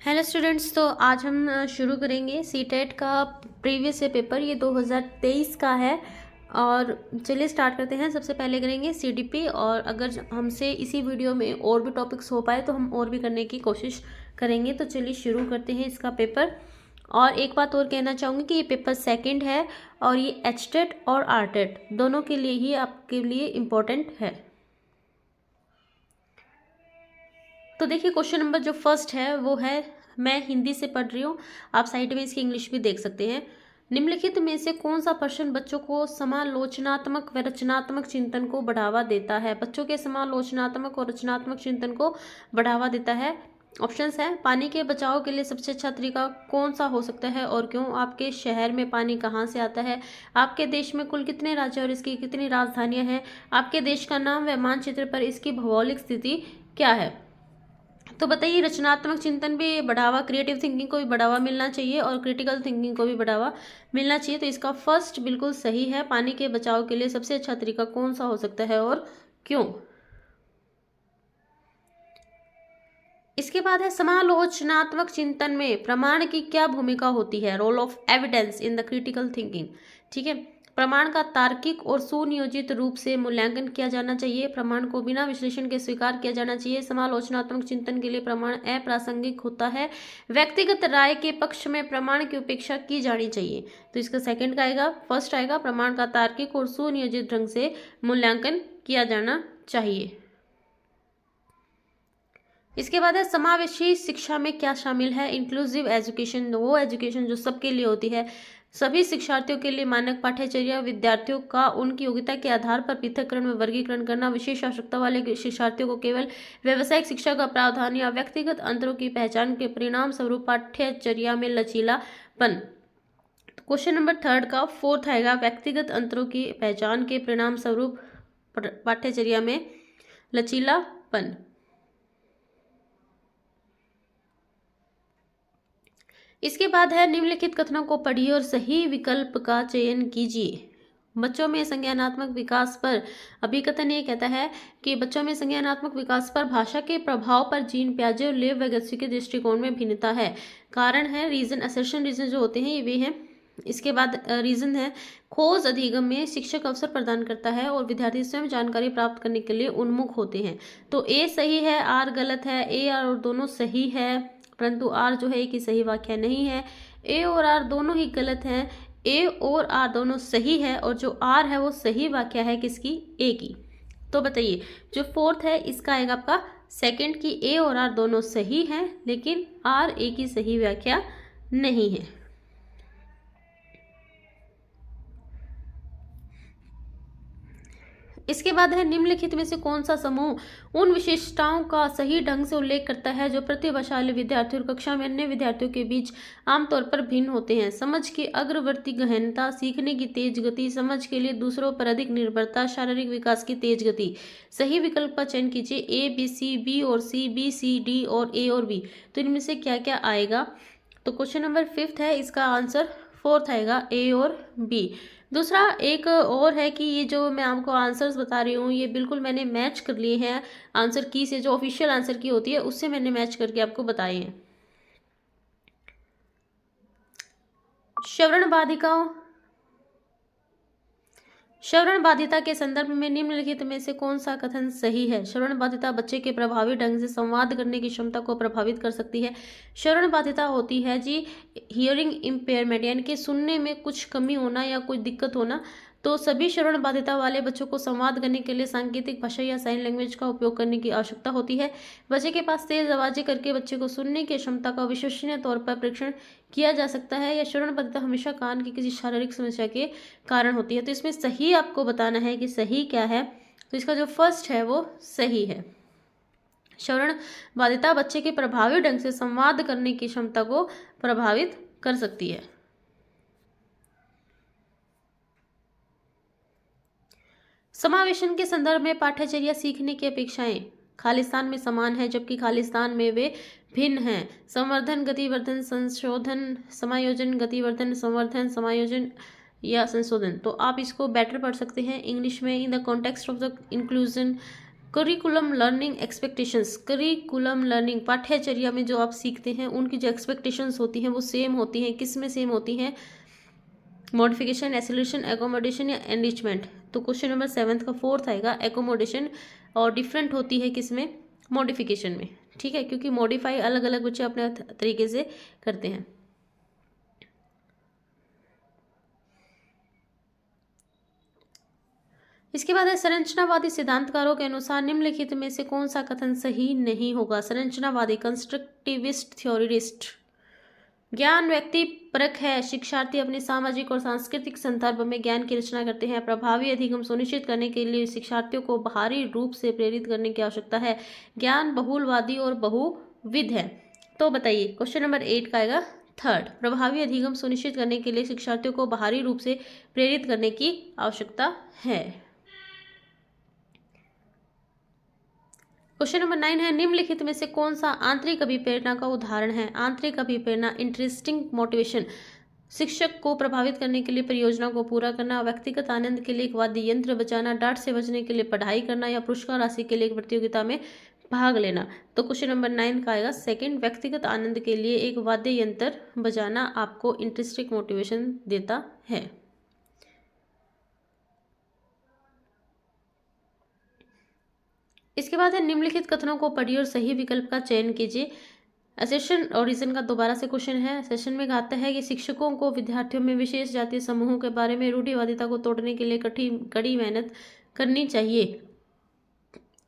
Hello students, तो आज हम शुरू करेंगे सीटेट का प्रीवियस ईयर पेपर। ये 2023 का है और चलिए स्टार्ट करते हैं। सबसे पहले करेंगे सीडीपी, और अगर हमसे इसी वीडियो में और भी टॉपिक्स हो पाए तो हम और भी करने की कोशिश करेंगे। तो चलिए शुरू करते हैं इसका पेपर। और एक बात और कहना चाहूँगी कि ये पेपर सेकंड है और ये एचटेट और आरटेट दोनों के लिए ही आपके लिए इम्पोर्टेंट है। तो देखिए, क्वेश्चन नंबर जो फर्स्ट है वो है, मैं हिंदी से पढ़ रही हूँ, आप साइड में इसकी इंग्लिश भी देख सकते हैं। निम्नलिखित में से कौन सा प्रश्न बच्चों को समालोचनात्मक व रचनात्मक चिंतन को बढ़ावा देता है? बच्चों के समालोचनात्मक और रचनात्मक चिंतन को बढ़ावा देता है। ऑप्शंस है, पानी के बचाव के लिए सबसे अच्छा तरीका कौन सा हो सकता है और क्यों? आपके शहर में पानी कहाँ से आता है? आपके देश में कुल कितने राज्य और इसकी कितनी राजधानियां हैं? आपके देश का नाम व मानचित्र पर इसकी भौगोलिक स्थिति क्या है? तो बताइए, रचनात्मक चिंतन भी बढ़ावा, क्रिएटिव थिंकिंग को भी बढ़ावा मिलना चाहिए और क्रिटिकल थिंकिंग को भी बढ़ावा मिलना चाहिए। तो इसका फर्स्ट बिल्कुल सही है। पानी के बचाव के लिए सबसे अच्छा तरीका कौन सा हो सकता है और क्यों? इसके बाद है, समालोचनात्मक चिंतन में प्रमाण की क्या भूमिका होती है? Role of evidence in the critical thinking. ठीक है, प्रमाण का तार्किक और सुनियोजित रूप से मूल्यांकन किया जाना चाहिए। प्रमाण को बिना विश्लेषण के स्वीकार किया जाना चाहिए। समालोचनात्मक चिंतन के लिए प्रमाण अप्रासंगिक होता है। व्यक्तिगत राय के पक्ष में प्रमाण की उपेक्षा की जानी चाहिए। तो इसका सेकंड का आएगा। फर्स्ट आएगा, प्रमाण का तार्किक और सुनियोजित ढंग से मूल्यांकन किया जाना चाहिए। इसके बाद है, समावेशी शिक्षा में क्या शामिल है? इंक्लूसिव एजुकेशन, वो एजुकेशन जो सबके लिए होती है। सभी शिक्षार्थियों के लिए मानक पाठ्यचर्या, विद्यार्थियों का उनकी योग्यता के आधार पर पृथक्करण में वर्गीकरण करना, विशेष आवश्यकता वाले शिक्षार्थियों को केवल व्यावसायिक शिक्षा का प्रावधान या व्यक्तिगत अंतरों की पहचान के परिणाम स्वरूप पाठ्यचर्या में लचीलापन। क्वेश्चन नंबर थर्ड का फोर्थ आएगा, व्यक्तिगत अंतरों की पहचान के परिणाम स्वरूप पाठ्यचर्या में लचीलापन। इसके बाद है, निम्नलिखित कथनों को पढ़िए और सही विकल्प का चयन कीजिए। बच्चों में संज्ञानात्मक विकास पर अभिकथन ये कहता है कि बच्चों में संज्ञानात्मक विकास पर भाषा के प्रभाव पर जीन पियाजे और लेव वैगत्स्की के दृष्टिकोण में भिन्नता है। कारण है रीजन, असर्शन रीजन जो होते हैं ये वे हैं। इसके बाद रीजन है, खोज अधिगम में शिक्षक अवसर प्रदान करता है और विद्यार्थी स्वयं जानकारी प्राप्त करने के लिए उन्मुख होते हैं। तो ए सही है, आर गलत है। ए आर और दोनों सही है, परंतु आर जो है कि सही वाक्य नहीं है। ए और आर दोनों ही गलत हैं। ए और आर दोनों सही है और जो आर है वो सही वाक्य है किसकी? ए की। तो बताइए, जो फोर्थ है इसका आएगा आपका सेकंड की ए और आर दोनों सही हैं लेकिन आर ए की सही व्याख्या नहीं है। इसके बाद है, निम्नलिखित में से कौन सा समूह उन विशेषताओं का सही ढंग से उल्लेख करता है जो प्रतिभाशाली विद्यार्थियों और कक्षा में अन्य विद्यार्थियों के बीच आमतौर पर भिन्न होते हैं? समझ की अग्रवर्ती गहनता, सीखने की तेज गति, समझ के लिए दूसरों पर अधिक निर्भरता, शारीरिक विकास की तेज गति। सही विकल्प का चयन कीजिए। ए, बी, सी, बी और सी, बी, सी, डी और ए और बी। तो इनमें से क्या क्या आएगा? तो क्वेश्चन नंबर फिफ्थ है, इसका आंसर फोर्थ आएगा, ए और बी। दूसरा एक और है कि ये जो मैं आपको आंसर्स बता रही हूँ ये बिल्कुल मैंने मैच कर लिए हैं आंसर की से, जो ऑफिशियल आंसर की होती है उससे मैंने मैच करके आपको बताए हैं। श्रवण बाधिता के संदर्भ में निम्नलिखित में से कौन सा कथन सही है? श्रवण बाधिता बच्चे के प्रभावी ढंग से संवाद करने की क्षमता को प्रभावित कर सकती है। श्रवण बाधिता होती है जी हियरिंग इम्पेयरमेंट, यानी कि सुनने में कुछ कमी होना या कुछ दिक्कत होना। तो सभी श्रवण बाधिता वाले बच्चों को संवाद करने के लिए सांकेतिक भाषा या साइन लैंग्वेज का उपयोग करने की आवश्यकता होती है। बच्चे के पास तेज आवाजें करके बच्चे को सुनने की क्षमता का विश्वसनीय तौर पर परीक्षण किया जा सकता है। या श्रवण बाधिता हमेशा कान की किसी शारीरिक समस्या के कारण होती है। तो इसमें सही आपको बताना है कि सही क्या है। तो इसका जो फर्स्ट है वो सही है। श्रवण बाधिता बच्चे के प्रभावी ढंग से संवाद करने की क्षमता को प्रभावित कर सकती है। समावेशन के संदर्भ में पाठ्यचर्या सीखने की अपेक्षाएं खालिस्तान में समान है जबकि खालिस्तान में वे भिन्न हैं। संवर्धन, गतिवर्धन, संशोधन, समायोजन, गतिवर्धन, संवर्धन, समायोजन या संशोधन। तो आप इसको बेटर पढ़ सकते हैं इंग्लिश में। In the context of the inclusion curriculum learning expectations, curriculum learning पाठ्यचर्या में जो आप सीखते हैं उनकी जो एक्सपेक्टेशंस होती हैं वो सेम होती हैं, किस में सेम होती हैं? मॉडिफिकेशन, एसोल्यूशन, एकोमोडेशन या एनरिचमेंट। तो क्वेश्चन नंबर 7 का 4th आएगा एकोमोडेशन, और डिफरेंट होती है किसमें? मॉडिफिकेशन में। ठीक है, क्योंकि मॉडिफाई अलग अलग बच्चे अपने तरीके से करते हैं। इसके बाद है संरचनावादी सिद्धांतकारों के अनुसार निम्नलिखित में से कौन सा कथन सही नहीं होगा? संरचनावादी, कंस्ट्रक्टिविस्ट थ्योरिस्ट। ज्ञान व्यक्ति परक है, शिक्षार्थी अपने सामाजिक और सांस्कृतिक संदर्भ में ज्ञान की रचना करते हैं। प्रभावी अधिगम सुनिश्चित करने के लिए शिक्षार्थियों को बाहरी रूप से प्रेरित करने की आवश्यकता है। ज्ञान बहुलवादी और बहुविध है। तो बताइए, क्वेश्चन नंबर 8 का आएगा 3rd। प्रभावी अधिगम सुनिश्चित करने के लिए शिक्षार्थियों को बाहरी रूप से प्रेरित करने की आवश्यकता है। क्वेश्चन नंबर 9 है निम्नलिखित में से कौन सा आंतरिक अभिप्रेरणा का उदाहरण है? आंतरिक अभिप्रेरणा, इंटरेस्टिंग मोटिवेशन, शिक्षक को प्रभावित करने के लिए परियोजना को पूरा करना, व्यक्तिगत आनंद के लिए एक वाद्य यंत्र बजाना, डांट से बचने के लिए पढ़ाई करना, या पुरस्कार राशि के लिए एक प्रतियोगिता में भाग लेना। तो क्वेश्चन नंबर 9 का आएगा 2nd, व्यक्तिगत आनंद के लिए एक वाद्य यंत्र बजाना आपको इंटरेस्टिंग मोटिवेशन देता है। इसके बाद है निम्नलिखित कथनों को पढ़िए और सही विकल्प का चयन कीजिए। सेशन और रीजन का दोबारा से क्वेश्चन है। सेशन में कहता है कि शिक्षकों को विद्यार्थियों में विशेष जातीय समूहों के बारे में रूढ़िवादिता को तोड़ने के लिए कड़ी मेहनत करनी चाहिए।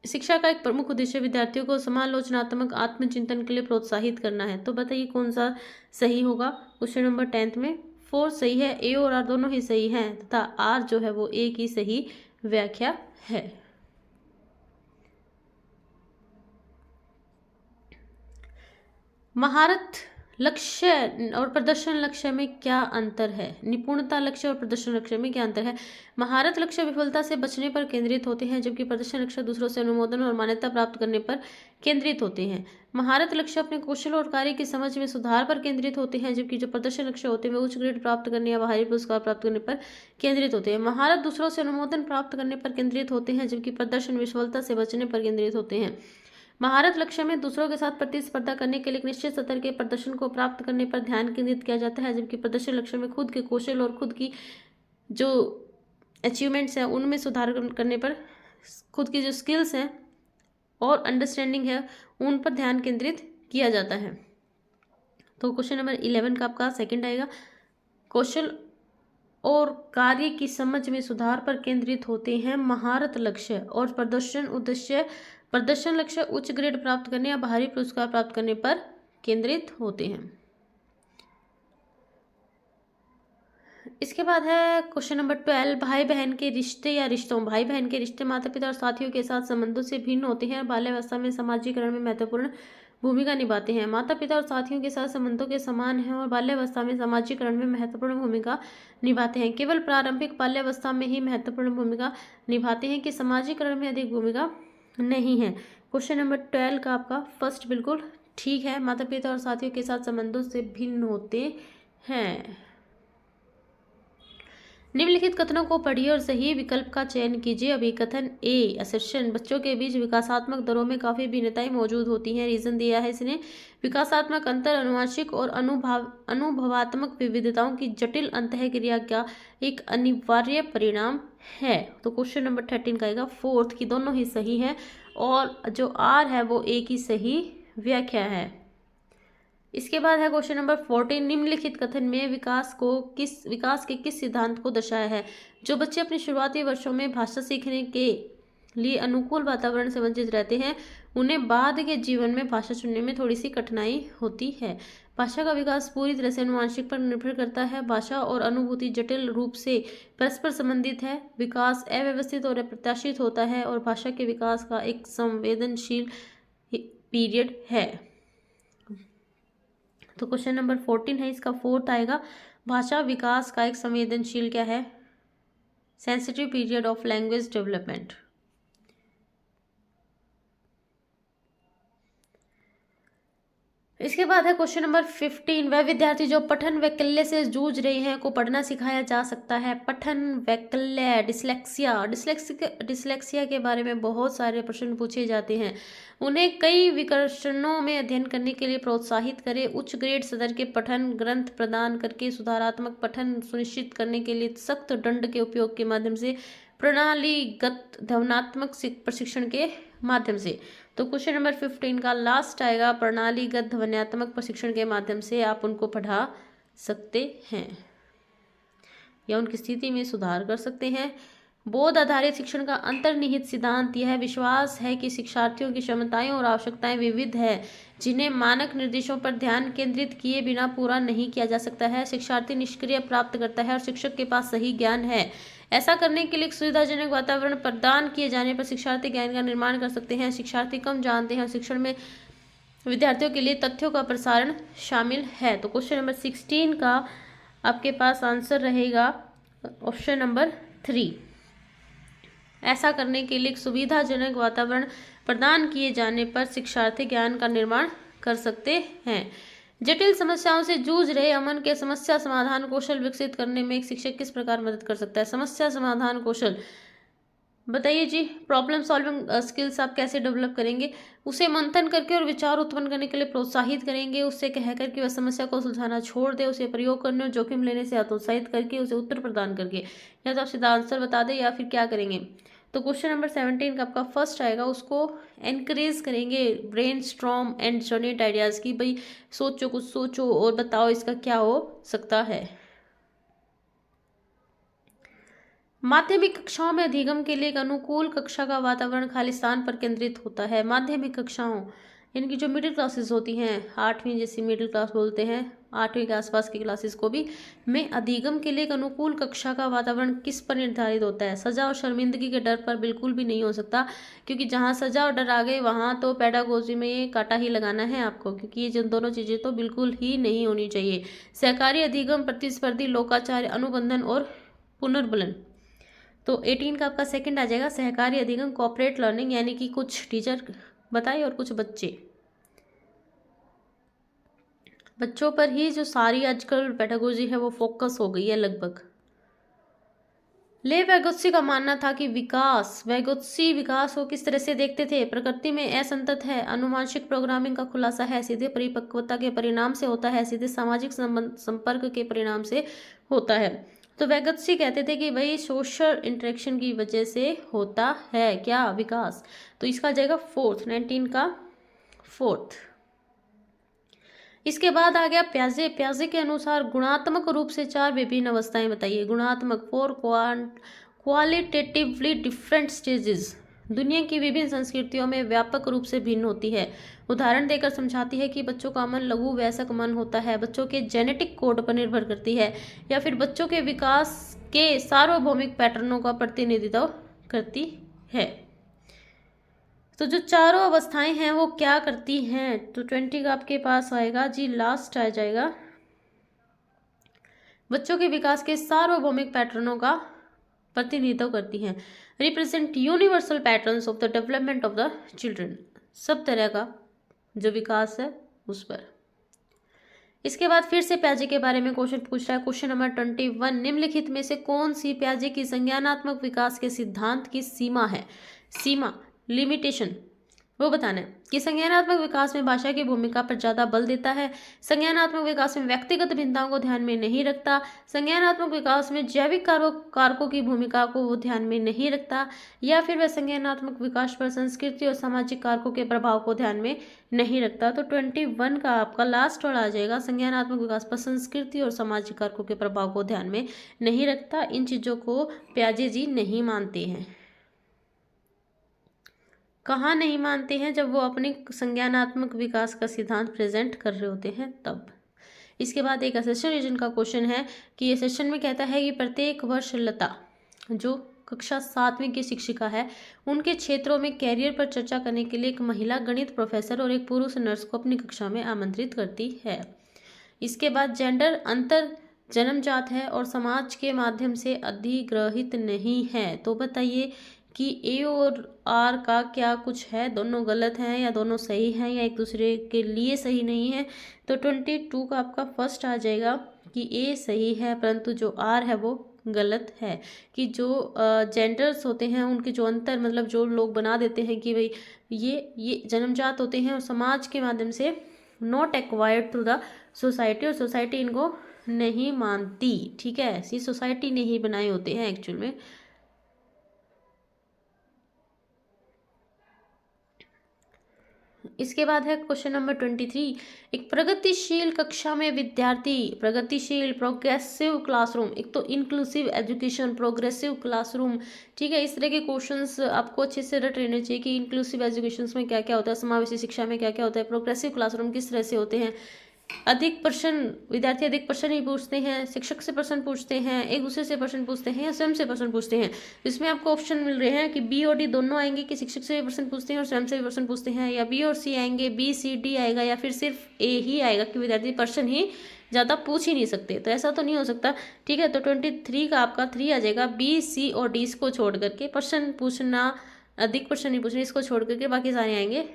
शिक्षा का एक प्रमुख उद्देश्य विद्यार्थियों को समालोचनात्मक आत्मचिंतन के लिए प्रोत्साहित करना है। तो बताइए कौन सा सही होगा? क्वेश्चन नंबर 10th में 4 सही है, ए और आर दोनों ही सही हैं तथा आर जो है वो ए की सही व्याख्या है। महारत लक्ष्य और प्रदर्शन लक्ष्य में क्या अंतर है? निपुणता लक्ष्य और प्रदर्शन लक्ष्य में क्या अंतर है? महारत लक्ष्य विफलता से बचने पर केंद्रित होते हैं, जबकि प्रदर्शन लक्ष्य दूसरों से अनुमोदन और मान्यता प्राप्त करने पर केंद्रित होते हैं। महारत लक्ष्य अपने कौशल और कार्य की समझ में सुधार पर केंद्रित होते हैं, जबकि जो प्रदर्शन लक्ष्य होते हैं वे उच्च ग्रेड प्राप्त करने या बाहरी पुरस्कार प्राप्त करने पर केंद्रित होते हैं। महारत दूसरों से अनुमोदन प्राप्त करने पर केंद्रित होते हैं, जबकि प्रदर्शन विफलता से बचने पर केंद्रित होते हैं। महारत लक्ष्य में दूसरों के साथ प्रतिस्पर्धा करने के लिए एक निश्चित स्तर के प्रदर्शन को प्राप्त करने पर ध्यान केंद्रित किया जाता है, जबकि प्रदर्शन लक्ष्य में खुद के कौशल और खुद की जो अचीवमेंट्स हैं उनमें सुधार करने पर, खुद की जो स्किल्स हैं और अंडरस्टैंडिंग है उन पर ध्यान केंद्रित किया जाता है। तो क्वेश्चन नंबर 11 का आपका 2nd आएगा। कौशल और कार्य की समझ में सुधार पर केंद्रित होते हैं महारत लक्ष्य, और प्रदर्शन लक्ष्य उच्च ग्रेड प्राप्त करने या बाहरी पुरस्कार प्राप्त करने पर केंद्रित होते हैं। इसके बाद है क्वेश्चन नंबर 12, भाई बहन के रिश्ते या रिश्तों। भाई बहन के रिश्ते माता पिता और साथियों के साथ संबंधों से भिन्न होते हैं और बाल्यावस्था में समाजीकरण में महत्वपूर्ण भूमिका निभाते हैं। माता पिता और साथियों के साथ संबंधों के समान हैं और बाल्यावस्था में समाजीकरण में महत्वपूर्ण भूमिका निभाते हैं। केवल प्रारंभिक बाल्यावस्था में ही महत्वपूर्ण भूमिका निभाते हैं कि समाजीकरण में अधिक भूमिका नहीं है। क्वेश्चन नंबर 12 का आपका 1st बिल्कुल ठीक है, माता पिता और साथियों के साथ संबंधों से भिन्न होते हैं। निम्नलिखित कथनों को पढ़िए और सही विकल्प का चयन कीजिए। अभिकथन ए, असर्शन, बच्चों के बीच विकासात्मक दरों में काफ़ी भिन्नताएं मौजूद होती हैं। रीजन दिया है इसने, विकासात्मक अंतर अनुवांशिक और अनुभवात्मक विविधताओं की जटिल अंतःक्रिया का एक अनिवार्य परिणाम है। तो क्वेश्चन नंबर 13 का आएगा 4th की दोनों ही सही है, और जो आर है वो ए की सही व्याख्या है। इसके बाद है क्वेश्चन नंबर 14, निम्नलिखित कथन में विकास के किस सिद्धांत को दर्शाया है? जो बच्चे अपने शुरुआती वर्षों में भाषा सीखने के लिए अनुकूल वातावरण से वंचित रहते हैं उन्हें बाद के जीवन में भाषा चुनने में थोड़ी सी कठिनाई होती है। भाषा का विकास पूरी तरह से अनुवांशिक पर निर्भर करता है। भाषा और अनुभूति जटिल रूप से परस्पर संबंधित है। विकास अव्यवस्थित और अप्रत्याशित होता है और भाषा के विकास का एक संवेदनशील पीरियड है। तो क्वेश्चन नंबर 14 है, इसका 4th आएगा। भाषा विकास का एक संवेदनशील क्या है? Sensitive period of language development. इसके बाद है क्वेश्चन नंबर 15। वह विद्यार्थी जो पठन वैकल्य से जूझ रहे हैं को पढ़ना सिखाया जा सकता है। पठन वैकल्य, डिसलेक्सिया के बारे में बहुत सारे प्रश्न पूछे जाते हैं। उन्हें कई विकर्षणों में अध्ययन करने के लिए प्रोत्साहित करें। उच्च ग्रेड स्तर के पठन ग्रंथ प्रदान करके सुधारात्मक पठन सुनिश्चित करने के लिए सख्त दंड के उपयोग के माध्यम से, प्रणालीगत ध्वन्यात्मक प्रशिक्षण के माध्यम से। तो क्वेश्चन नंबर 15 का लास्ट आएगा, प्रणालीगत ध्वन्यात्मक प्रशिक्षण के माध्यम से आप उनको पढ़ा सकते हैं या उनकी स्थिति में सुधार कर सकते हैं। बोध आधारित शिक्षण का अंतर्निहित सिद्धांत यह विश्वास है कि शिक्षार्थियों की क्षमताएं और आवश्यकताएं विविध है, जिन्हें मानक निर्देशों पर ध्यान केंद्रित किए बिना पूरा नहीं किया जा सकता है। शिक्षार्थी निष्क्रिय प्राप्त करता है और शिक्षक के पास सही ज्ञान है। ऐसा करने के लिए एक सुविधाजनक वातावरण प्रदान किए जाने पर शिक्षार्थी ज्ञान का निर्माण कर सकते हैं। शिक्षार्थी कम जानते हैं और शिक्षण में विद्यार्थियों के लिए तथ्यों का प्रसारण शामिल है। तो क्वेश्चन नंबर 16 का आपके पास आंसर रहेगा ऑप्शन नंबर 3। ऐसा करने के लिए एक सुविधाजनक वातावरण प्रदान किए जाने पर शिक्षार्थी ज्ञान का निर्माण कर सकते हैं। जटिल समस्याओं से जूझ रहे अमन के समस्या समाधान कौशल विकसित करने में एक शिक्षक किस प्रकार मदद कर सकता है। समस्या समाधान कौशल बताइए जी। प्रॉब्लम सॉल्विंग स्किल्स आप कैसे डेवलप करेंगे? उसे मंथन करके और विचार उत्पन्न करने के लिए प्रोत्साहित करेंगे। उससे कह करके वह समस्या को सुलझाना छोड़ दे, उसे प्रयोग करने और जोखिम लेने से हतोत्साहित करके उसे उत्तर प्रदान करके, या तो आप सीधा आंसर बता दें या फिर क्या करेंगे। तो क्वेश्चन नंबर 17 का आपका फर्स्ट आएगा, उसको एनकरेज करेंगे, brain storm and generate ideas की भाई सोचो, कुछ सोचो और बताओ इसका क्या हो सकता है। माध्यमिक कक्षाओं में अधिगम के लिए एक अनुकूल कक्षा का वातावरण खालिस्तान पर केंद्रित होता है। माध्यमिक कक्षाओं इनकी जो मिडिल क्लासेस होती हैं, 8वीं जैसी मिडिल क्लास बोलते हैं, 8वीं के आसपास की क्लासेस को भी, में अधिगम के लिए एक अनुकूल कक्षा का वातावरण किस पर निर्धारित होता है? सजा और शर्मिंदगी के डर पर बिल्कुल भी नहीं हो सकता, क्योंकि जहाँ सजा और डर आ गए वहाँ तो पेडागोजी में ये कांटा ही लगाना है आपको, क्योंकि ये जिन दोनों चीज़ें तो बिल्कुल ही नहीं होनी चाहिए। सहकारी अधिगम, प्रतिस्पर्धी लोकाचार्य, अनुबंधन और पुनर्बलन। तो 18 का आपका सेकंड आ जाएगा, सहकारी अधिगम, कॉर्पोरेट लर्निंग, यानी कि कुछ टीचर बताए और कुछ बच्चों पर ही जो सारी आजकल पेडागोजी है वो फोकस हो गई है लगभग। ले वैगोत्सी का मानना था कि वैगोत्सी विकास को किस तरह से देखते थे? प्रकृति में असंतत है, अनुवांशिक प्रोग्रामिंग का खुलासा है, सीधे परिपक्वता के परिणाम से होता है, सीधे सामाजिक संपर्क के परिणाम से होता है। तो वैगोत्सी कहते थे कि भाई सोशल इंटरेक्शन की वजह से होता है क्या विकास। तो इसका आ जाएगा 19 का 4th। इसके बाद आ गया प्याजे के अनुसार गुणात्मक रूप से 4 विभिन्न अवस्थाएं बताइए। गुणात्मक 4 क्वालिटेटिवली डिफरेंट स्टेजेस दुनिया की विभिन्न संस्कृतियों में व्यापक रूप से भिन्न होती है। उदाहरण देकर समझाती है कि बच्चों का मन लघु वयस्क मन होता है, बच्चों के जेनेटिक कोड पर निर्भर करती है, या फिर बच्चों के विकास के सार्वभौमिक पैटर्नों का प्रतिनिधित्व करती है। तो जो चारों अवस्थाएं हैं वो क्या करती हैं? तो 20 का आपके पास आएगा जी, लास्ट आ जाएगा, बच्चों के विकास के सार्वभौमिक पैटर्नों का प्रतिनिधित्व करती हैं। Represent universal patterns of the development of the children, सब तरह का जो विकास है उस पर। इसके बाद फिर से प्याजे के बारे में क्वेश्चन पूछ रहा है। क्वेश्चन नंबर 21, निम्नलिखित में से कौन सी प्याजे की संज्ञानात्मक विकास के सिद्धांत की सीमा है? सीमा, लिमिटेशन, वो बताना है कि संज्ञानात्मक विकास में भाषा की भूमिका पर ज़्यादा बल देता है, संज्ञानात्मक विकास में व्यक्तिगत भिन्नताओं को ध्यान में नहीं रखता, संज्ञानात्मक विकास में जैविक कारकों की भूमिका को वो ध्यान में नहीं रखता, या फिर वह संज्ञानात्मक विकास पर संस्कृति और सामाजिक कारकों के प्रभाव को ध्यान में नहीं रखता। तो 21 का आपका लास्ट वाला आ जाएगा, संज्ञानात्मक विकास पर संस्कृति और सामाजिक कारकों के प्रभाव को ध्यान में नहीं रखता। इन चीज़ों को प्याजे जी नहीं मानते हैं। कहाँ नहीं मानते हैं? जब वो अपने संज्ञानात्मक विकास का सिद्धांत प्रेजेंट कर रहे होते हैं तब। इसके बाद एक असेशन रीजन का क्वेश्चन है कि ये सेशन में कहता है कि प्रत्येक वर्ष लता जो कक्षा 7वीं की शिक्षिका है, उनके क्षेत्रों में कैरियर पर चर्चा करने के लिए एक महिला गणित प्रोफेसर और एक पुरुष नर्स को अपनी कक्षा में आमंत्रित करती है। इसके बाद जेंडर अंतर जन्मजात है और समाज के माध्यम से अधिग्रहित नहीं है। तो बताइए कि ए और आर का क्या कुछ है, दोनों गलत हैं या दोनों सही हैं या एक दूसरे के लिए सही नहीं है। तो 22 का आपका फर्स्ट आ जाएगा कि ए सही है परंतु जो आर है वो गलत है। कि जो जेंडर्स होते हैं उनके जो अंतर मतलब जो लोग बना देते हैं कि भाई ये जन्मजात होते हैं और समाज के माध्यम से not acquired through the society, और सोसाइटी इनको नहीं मानती। ठीक है, ऐसी सोसाइटी ने ही बनाए होते हैं एक्चुअल में। इसके बाद है क्वेश्चन नंबर 23। एक प्रगतिशील कक्षा में विद्यार्थी, प्रगतिशील प्रोग्रेसिव क्लासरूम, एक तो इंक्लूसिव एजुकेशन, प्रोग्रेसिव क्लासरूम। ठीक है, इस तरह के क्वेश्चंस आपको अच्छे से रट लेने चाहिए कि इंक्लूसिव एजुकेशन में क्या क्या होता है, समावेशी शिक्षा में क्या क्या होता है, प्रोग्रेसिव क्लासरूम किस तरह से होते हैं। अधिक प्रश्न, विद्यार्थी अधिक प्रश्न ही पूछते हैं, शिक्षक से प्रश्न पूछते हैं, एक दूसरे से प्रश्न पूछते हैं या स्वयं से प्रश्न पूछते हैं। इसमें आपको ऑप्शन मिल रहे हैं कि बी और डी दोनों आएंगे कि शिक्षक से भी प्रश्न पूछते हैं और स्वयं से भी प्रश्न पूछते हैं, या बी और सी आएंगे, बी सी डी आएगा, या फिर सिर्फ ए ही आएगा कि विद्यार्थी प्रश्न ही ज़्यादा पूछ ही नहीं सकते। तो ऐसा तो नहीं हो सकता। ठीक है, तो 23 का आपका 3 आ जाएगा, बी सी और डी को छोड़ करके, प्रश्न पूछना अधिक प्रश्न नहीं पूछना इसको छोड़ करके बाकी सारे आएंगे।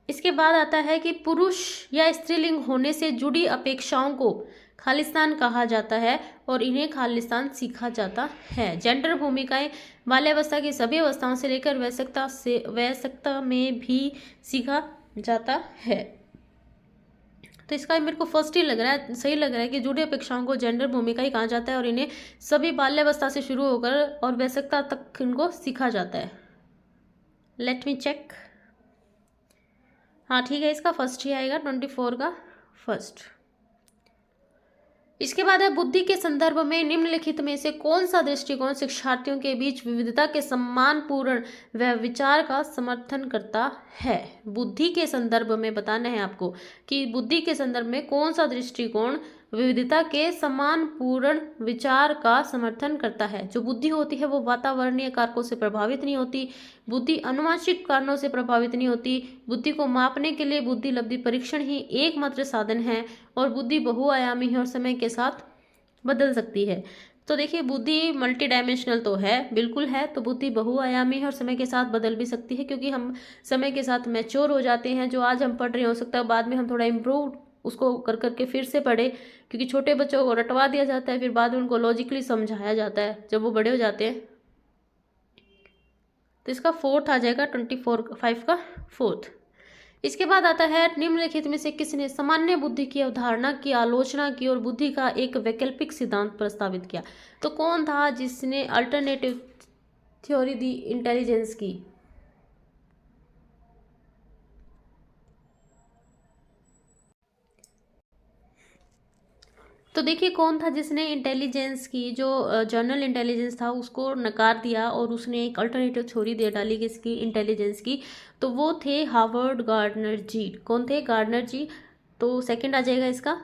इसके बाद आता है कि पुरुष या स्त्रीलिंग होने से जुड़ी अपेक्षाओं को खालिस्तान कहा जाता है और इन्हें खालिस्तान सीखा जाता है। जेंडर भूमिकाएं बाल्यावस्था की सभी अवस्थाओं से लेकर वयस्कता में भी सीखा जाता है। तो इसका मेरे को फर्स्ट ही लग रहा है, सही लग रहा है कि जुड़ी अपेक्षाओं को जेंडर भूमिका ही कहा जाता है और इन्हें सभी बाल्यावस्था से शुरू होकर और वयस्कता तक इनको सीखा जाता है। Let me check. हाँ ठीक है, इसका फर्स्ट ही आएगा, 24 का फर्स्ट। इसके बाद है बुद्धि के संदर्भ में निम्नलिखित में से कौन सा दृष्टिकोण शिक्षार्थियों के बीच विविधता के सम्मानपूर्ण व विचार का समर्थन करता है। बुद्धि के संदर्भ में बताना है आपको कि बुद्धि के संदर्भ में कौन सा दृष्टिकोण विविधता के सम्मानपूर्ण विचार का समर्थन करता है। जो बुद्धि होती है वो वातावरणीय कारकों से प्रभावित नहीं होती, बुद्धि अनुवांशिक कारणों से प्रभावित नहीं होती। बुद्धि को मापने के लिए बुद्धि लब्धि परीक्षण ही एकमात्र साधन है और बुद्धि बहुआयामी है और समय के साथ बदल सकती है। तो देखिए, बुद्धि मल्टी डायमेंशनल तो है, बिल्कुल है, तो बुद्धि बहुआयामी है और समय के साथ बदल भी सकती है क्योंकि हम समय के साथ मैच्योर हो जाते हैं। जो आज हम पढ़ रहे हो सकता है बाद में हम थोड़ा इम्प्रूव उसको कर करके फिर से पढ़े, क्योंकि छोटे बच्चों को रटवा दिया जाता है फिर बाद में उनको लॉजिकली समझाया जाता है जब वो बड़े हो जाते हैं। तो इसका फोर्थ आ जाएगा, 25 का फोर्थ। इसके बाद आता है निम्नलिखित में से किसने सामान्य बुद्धि की अवधारणा की आलोचना की और बुद्धि का एक वैकल्पिक सिद्धांत प्रस्तावित किया। तो कौन था जिसने अल्टरनेटिव थ्योरी दी इंटेलिजेंस की। तो देखिए, कौन था जिसने इंटेलिजेंस की जो जनरल इंटेलिजेंस था उसको नकार दिया और उसने एक अल्टरनेटिव थ्योरी दे डाली किसकी, इंटेलिजेंस की। तो वो थे हार्वर्ड गार्डनर जी। कौन थे, गार्डनर जी। तो सेकंड आ जाएगा इसका।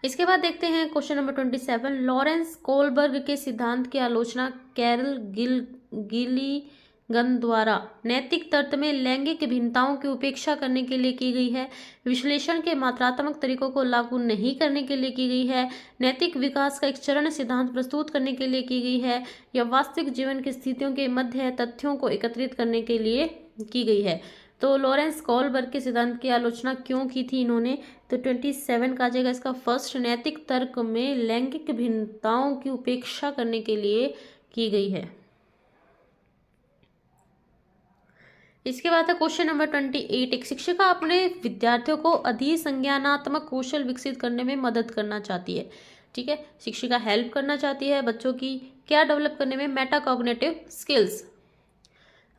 इसके बाद देखते हैं क्वेश्चन नंबर 27। लॉरेंस कोलबर्ग के सिद्धांत की आलोचना कैरल गिलिगन द्वारा नैतिक तर्क में लैंगिक भिन्नताओं की उपेक्षा करने के लिए की गई है, विश्लेषण के मात्रात्मक तरीकों को लागू नहीं करने के लिए की गई है, नैतिक विकास का एक चरण सिद्धांत प्रस्तुत करने के लिए की गई है, या वास्तविक जीवन की स्थितियों के मध्य तथ्यों को एकत्रित करने के लिए की गई है। तो लॉरेंस कोलबर्ग के सिद्धांत की आलोचना क्यों की थी इन्होंने, तो 27 का आ जाएगा इसका फर्स्ट, नैतिक तर्क में लैंगिक भिन्नताओं की उपेक्षा करने के लिए की गई है। इसके बाद है क्वेश्चन नंबर 28। एक शिक्षिका अपने विद्यार्थियों को अधिसंज्ञानात्मक कौशल विकसित करने में मदद करना चाहती है। ठीक है, शिक्षिका हेल्प करना चाहती है बच्चों की क्या डेवलप करने में, मेटाकॉग्निटिव स्किल्स।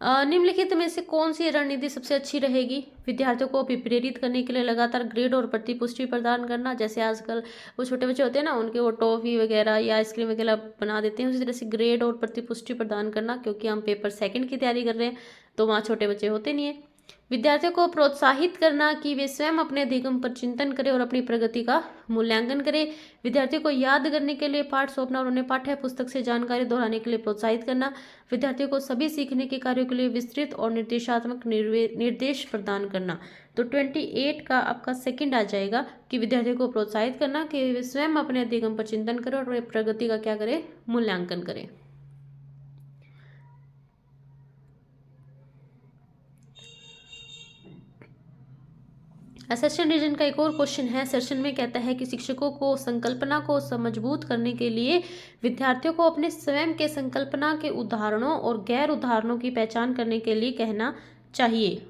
निम्नलिखित में से कौन सी रणनीति सबसे अच्छी रहेगी, विद्यार्थियों को प्रेरित करने के लिए लगातार ग्रेड और प्रतिपुष्टि प्रदान करना। जैसे आजकल वो छोटे बच्चे होते हैं ना, उनके वो टॉफी वगैरह या आइसक्रीम वगैरह बना देते हैं, उसी तरह से ग्रेड और प्रतिपुष्टि प्रदान करना, क्योंकि हम पेपर सेकंड की तैयारी कर रहे हैं तो वहाँ छोटे बच्चे होते नहीं है। विद्यार्थियों को प्रोत्साहित करना कि वे स्वयं अपने अधिगम पर चिंतन करें और अपनी प्रगति का मूल्यांकन करें। विद्यार्थियों को याद करने के लिए पाठ सौंपना और उन्हें पाठ्य पुस्तक से जानकारी दोहराने के लिए प्रोत्साहित करना। विद्यार्थियों को सभी सीखने के कार्यों के लिए विस्तृत और निर्देशात्मक निर्देश प्रदान करना। तो 28 का आपका सेकंड आ जाएगा कि विद्यार्थियों को प्रोत्साहित करना कि वे स्वयं अपने अधिगम पर चिंतन करें और प्रगति का क्या करें, मूल्यांकन करें। सेशन रीजन का एक और क्वेश्चन है। सेशन में कहता है कि शिक्षकों को संकल्पना को मजबूत करने के लिए विद्यार्थियों को अपने स्वयं के संकल्पना के उदाहरणों और गैर उदाहरणों की पहचान करने के लिए कहना चाहिए।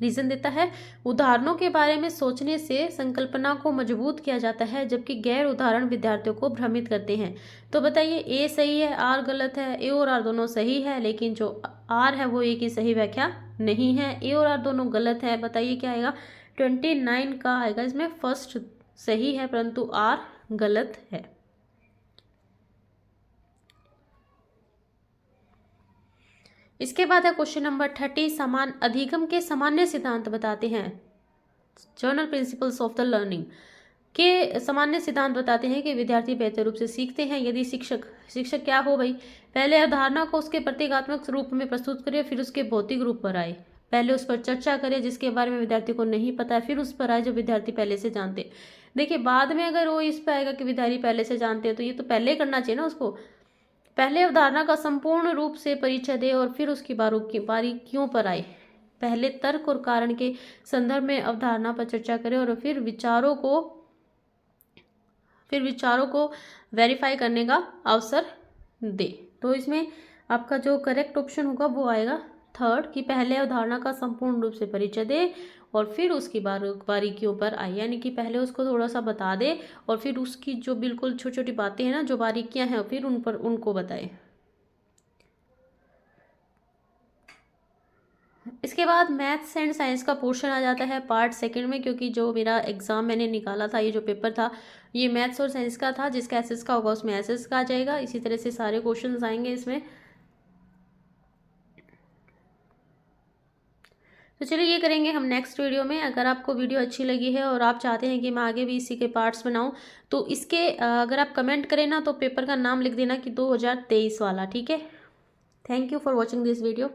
रीजन देता है, उदाहरणों के बारे में सोचने से संकल्पना को मजबूत किया जाता है जबकि गैर उदाहरण विद्यार्थियों को भ्रमित करते हैं। तो बताइए, ए सही है, आर गलत है। ए और आर दोनों सही है, लेकिन जो आर है वो ए की सही व्याख्या नहीं है। ए और आर दोनों गलत है। बताइए क्या आएगा? 29 का आएगा। इसमें फर्स्ट सही है परंतु आर गलत है। इसके बाद है क्वेश्चन नंबर 30। समान अधिगम के सामान्य सिद्धांत बताते हैं। General principles of the learning के सामान्य सिद्धांत बताते हैं कि विद्यार्थी बेहतर रूप से सीखते हैं यदि शिक्षक क्या हो भाई, पहले अवधारणा को उसके प्रतीकात्मक रूप में प्रस्तुत करे, फिर उसके भौतिक रूप पर आए। पहले उस पर चर्चा करें जिसके बारे में विद्यार्थी को नहीं पता है, फिर उस पर आए जो विद्यार्थी पहले से जानते। देखिए, बाद में अगर वो इस पर आएगा कि विद्यार्थी पहले से जानते हैं तो ये तो पहले करना चाहिए ना उसको। पहले अवधारणा का संपूर्ण रूप से परिचय दे और फिर उसकी बारीकियों पर आए। पहले तर्क और कारण के संदर्भ में अवधारणा पर चर्चा करें और फिर विचारों को वेरीफाई करने का अवसर दे। तो इसमें आपका जो करेक्ट ऑप्शन होगा वो आएगा थर्ड, कि पहले अवधारणा का संपूर्ण रूप से परिचय दे और फिर उसकी बारीकियों पर आए। यानी कि पहले उसको थोड़ा सा बता दे और फिर उसकी जो बिल्कुल छोटी छोटी बातें हैं ना, जो बारीकियां हैं, फिर उनको बताए। इसके बाद मैथ्स एंड साइंस का पोर्शन आ जाता है पार्ट सेकंड में, क्योंकि जो मेरा एग्जाम मैंने निकाला था, ये जो पेपर था ये मैथ्स और साइंस का था। जिसका एसएस का होगा उसमें एसएस का आ जाएगा। इसी तरह से सारे क्वेश्चंस आएंगे इसमें। तो चलिए ये करेंगे हम नेक्स्ट वीडियो में। अगर आपको वीडियो अच्छी लगी है और आप चाहते हैं कि मैं आगे भी इसी के पार्ट्स बनाऊं तो इसके अगर आप कमेंट करें ना तो पेपर का नाम लिख देना कि 2023 वाला। ठीक है। Thank you for watching this video.